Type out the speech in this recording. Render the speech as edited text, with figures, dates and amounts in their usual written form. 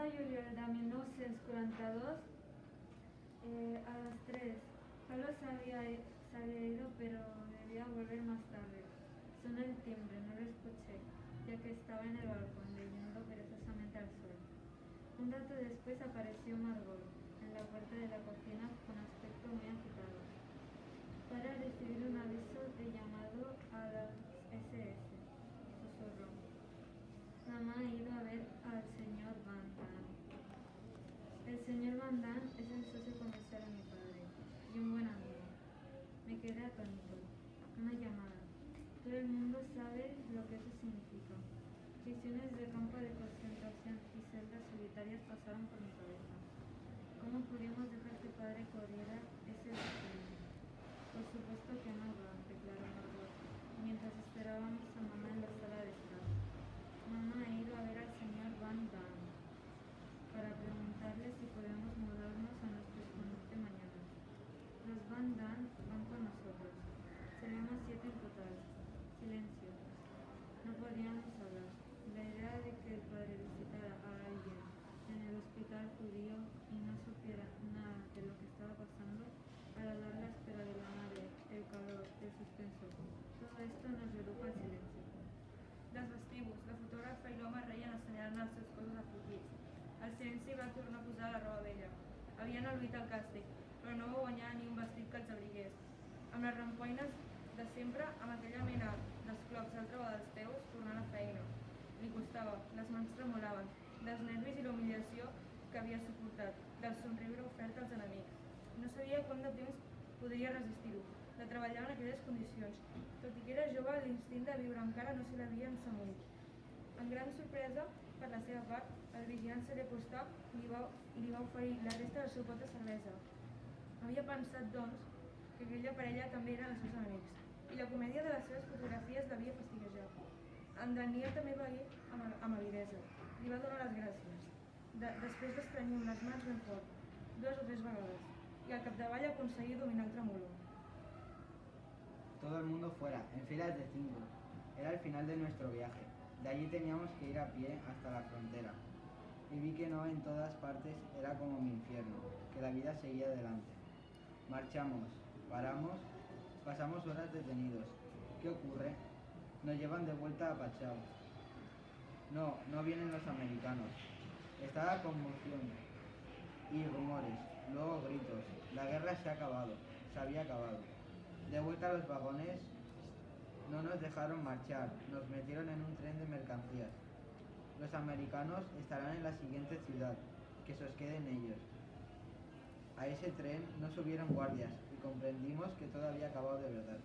de juliol de 1942, a las 3. Carlos se había ido, pero debía volver más tarde. Sonó el timbre, no lo escuché, ya que estaba en el balcón leyendo perezosamente al sol. Un rato después apareció Margot en la puerta de la cocina con aspecto muy agitado, para recibir un aviso de llamado a las SS. Susurró: mamá ha ido a ver al señor Van Damme. El señor Van Damme es el socio comercial de mi padre y un buen amigo. Me quedé atónito. Una llamada. Todo el mundo sabe lo que eso significa. Visiones de campo de concentración y celdas solitarias pasaron por mi cabeza. ¿Cómo pudimos dejar que padre corriera ese destino? Por supuesto que no, declaró Margot, mientras esperábamos a mamá en la sala de estar. Mamá ha ido a ver al señor Van Damme para preguntarle si podemos mudarnos a nuestro escondite mañana. Los Van Damme van con nosotros. Seremos 7 en total. Silencio. No podíamos hablar. La idea de que el padre visitara a alguien en el hospital judío y no supiera nada de lo que estaba pasando, para dar la espera de la madre, el calor, el suspenso, todo esto nos redujo al silencio. Dels vestíbuls, la fotògrafa i l'home reien assenyalant els seus cossos afligits. El silenci va tornar a posar la roba vella. Havien al·luït el càstig, però no va guanyar ni un vestit que els abrigués. Amb les rampoines de sempre, amb aquella mena d'esclops al trobar dels peus, tornar a la feina. Li costava, les mans tremolaven, dels nervis i la humiliació que havia suportat, del somriure ofert als enemics. No sabia quant de temps podria resistir-ho, de treballar en aquelles condicions. Tot i que era jove, l'instint de viure encara no se l'havia ensemuït. En gran sorpresa, per la seva part, el vigilant se li acostà i li va oferir la resta del seu pot de cervesa. Havia pensat, doncs, que aquella parella també eren els seus enemics, i la comèdia de les seves fotografies l'havia fastiguejat. En Daniel també va dir amb avidesa. Li va donar les gràcies. Després d'estranyir les mans ben fort, 2 o 3 vegades, y al capdavall aconseguí dominar el tremolor. Todo el mundo fuera, en filas de 5. Era el final de nuestro viaje. De allí teníamos que ir a pie hasta la frontera. Y vi que no en todas partes era como mi infierno, que la vida seguía adelante. Marchamos, paramos, pasamos horas detenidos. ¿Qué ocurre? Nos llevan de vuelta a Pachau. No, no vienen los americanos. Estaba conmoción y rumores, luego gritos. La guerra se ha acabado, se había acabado. De vuelta a los vagones, no nos dejaron marchar, nos metieron en un tren de mercancías. Los americanos estarán en la siguiente ciudad, que se os queden ellos. A ese tren no subieron guardias y comprendimos que todo había acabado de verdad.